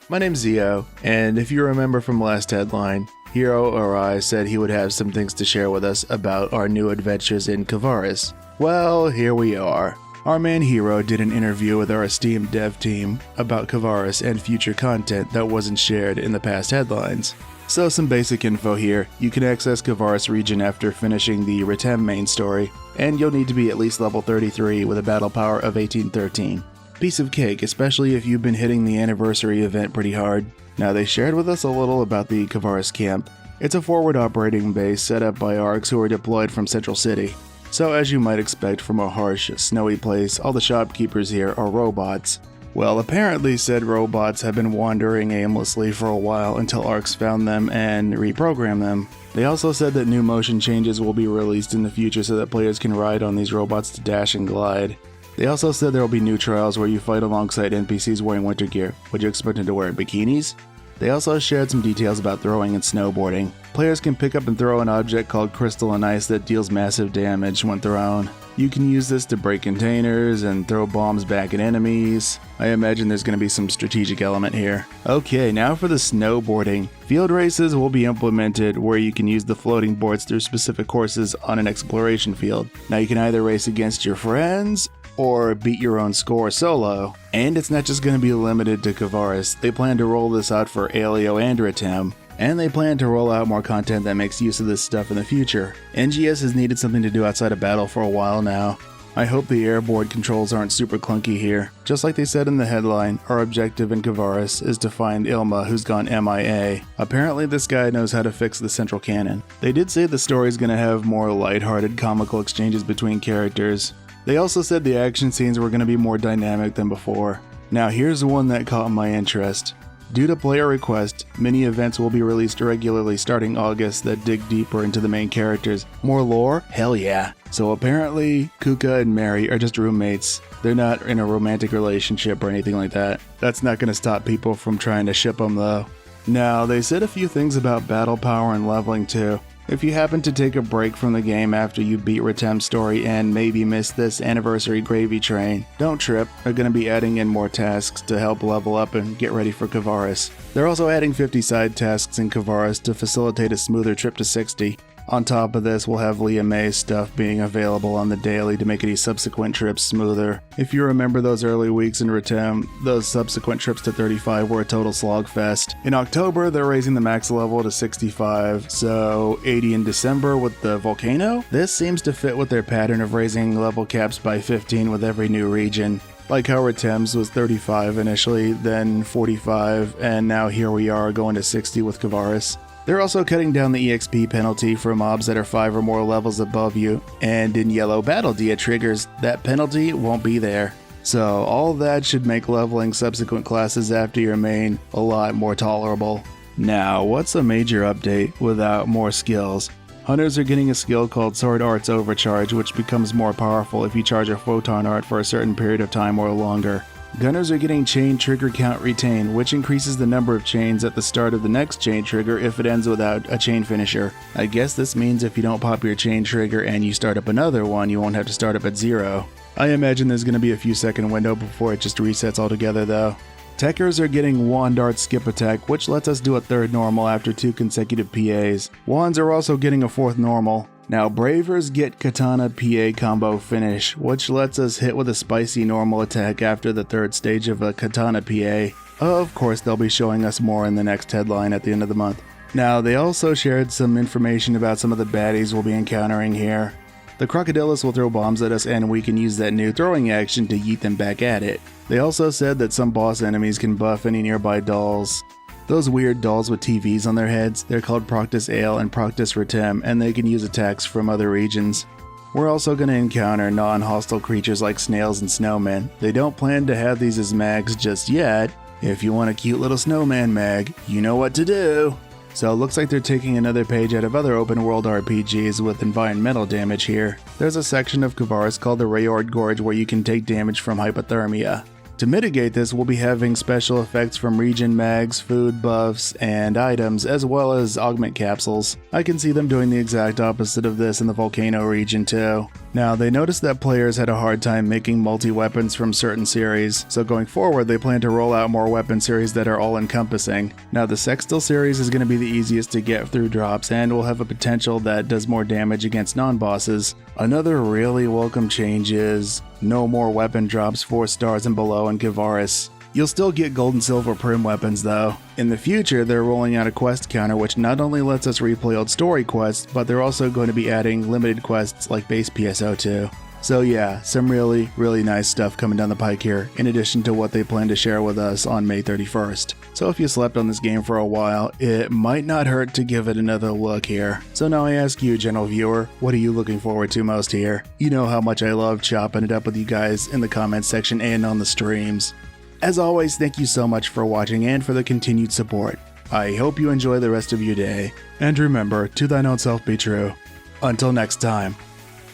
My name's Zio, and if you remember from last headline, Hiro Arai said he would have some things to share with us about our new adventures in Kvaris. Well, here we are. Our man Hiro did an interview with our esteemed dev team about Cavaris and future content that wasn't shared in the past headlines. So some basic info here. You can access Cavaris region after finishing the Ritem main story, and you'll need to be at least level 33 with a battle power of 1813. Piece of cake, especially if you've been hitting the anniversary event pretty hard. Now they shared with us a little about the Kvaris camp. It's a forward operating base set up by ARCs who are deployed from Central City. So as you might expect from a harsh, snowy place, all the shopkeepers here are robots. Well, apparently said robots have been wandering aimlessly for a while until ARCs found them and reprogrammed them. They also said that new motion changes will be released in the future so that players can ride on these robots to dash and glide. They also said there will be new trials where you fight alongside NPCs wearing winter gear. Would you expect them to wear bikinis? They also shared some details about throwing and snowboarding. Players can pick up and throw an object called Crystal and Ice that deals massive damage when thrown. You can use this to break containers and throw bombs back at enemies. I imagine there's going to be some strategic element here. Okay, now for the snowboarding. Field races will be implemented where you can use the floating boards through specific courses on an exploration field. Now you can either race against your friends or beat your own score solo. And it's not just going to be limited to Kvaris. They plan to roll this out for Alio and Ritem, and they plan to roll out more content that makes use of this stuff in the future. NGS has needed something to do outside of battle for a while now. I hope the airboard controls aren't super clunky here. Just like they said in the headline, our objective in Kvaris is to find Ilma, who's gone MIA. Apparently this guy knows how to fix the central cannon. They did say the story's gonna have more lighthearted comical exchanges between characters. They also said the action scenes were going to be more dynamic than before. Now here's one that caught my interest. Due to player request, mini events will be released regularly starting August that dig deeper into the main characters. More lore? Hell yeah. So apparently, Kuka and Mary are just roommates. They're not in a romantic relationship or anything like that. That's not going to stop people from trying to ship them though. Now, they said a few things about battle power and leveling too. If you happen to take a break from the game after you beat Ritem's story and maybe miss this anniversary gravy train, don't trip. They're going to be adding in more tasks to help level up and get ready for Cavaris. They're also adding 50 side tasks in Cavaris to facilitate a smoother trip to 60. On top of this, we'll have Leah May's stuff being available on the daily to make any subsequent trips smoother. If you remember those early weeks in Ritem, those subsequent trips to 35 were a total slogfest. In October, they're raising the max level to 65, so 80 in December with the volcano? This seems to fit with their pattern of raising level caps by 15 with every new region. Like how Ritem's was 35 initially, then 45, and now here we are going to 60 with Cavaris. They're also cutting down the EXP penalty for mobs that are 5 or more levels above you, and in Yellow Battle Dia triggers, that penalty won't be there. So all that should make leveling subsequent classes after your main a lot more tolerable. Now, what's a major update without more skills? Hunters are getting a skill called Sword Art's Overcharge, which becomes more powerful if you charge a Photon Art for a certain period of time or longer. Gunners are getting chain trigger count retain, which increases the number of chains at the start of the next chain trigger if it ends without a chain finisher. I guess this means if you don't pop your chain trigger and you start up another one, you won't have to start up at 0. I imagine there's going to be a few second window before it just resets altogether though. Techers are getting Wand Art Skip Attack, which lets us do a 3rd normal after 2 consecutive PAs. Wands are also getting a 4th normal. Now Bravers get Katana PA combo finish, which lets us hit with a spicy normal attack after the 3rd stage of a Katana PA. Of course they'll be showing us more in the next headline at the end of the month. Now they also shared some information about some of the baddies we'll be encountering here. The Crocodilus will throw bombs at us and we can use that new throwing action to yeet them back at it. They also said that some boss enemies can buff any nearby dolls. Those weird dolls with TVs on their heads, they're called Proctus Ale and Proctus Ritem, and they can use attacks from other regions. We're also going to encounter non-hostile creatures like snails and snowmen. They don't plan to have these as mags just yet. If you want a cute little snowman mag, you know what to do. So it looks like they're taking another page out of other open world RPGs with environmental damage here. There's a section of Kvaris called the Rayord Gorge where you can take damage from hypothermia. To mitigate this, we'll be having special effects from region mags, food buffs, and items, as well as augment capsules. I can see them doing the exact opposite of this in the volcano region too. Now, they noticed that players had a hard time making multi-weapons from certain series, so going forward they plan to roll out more weapon series that are all-encompassing. Now, the Sextil series is going to be the easiest to get through drops and will have a potential that does more damage against non-bosses. Another really welcome change is no more weapon drops 4 stars and below in Cavaris. You'll still get gold and silver prim weapons though. In the future, they're rolling out a quest counter which not only lets us replay old story quests, but they're also going to be adding limited quests like base PSO2. So yeah, some really nice stuff coming down the pike here, in addition to what they plan to share with us on May 31st. So if you slept on this game for a while, it might not hurt to give it another look here. So now I ask you, general viewer, what are you looking forward to most here? You know how much I love chopping it up with you guys in the comments section and on the streams. As always, thank you so much for watching and for the continued support. I hope you enjoy the rest of your day. And remember, to thine own self be true. Until next time,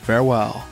farewell.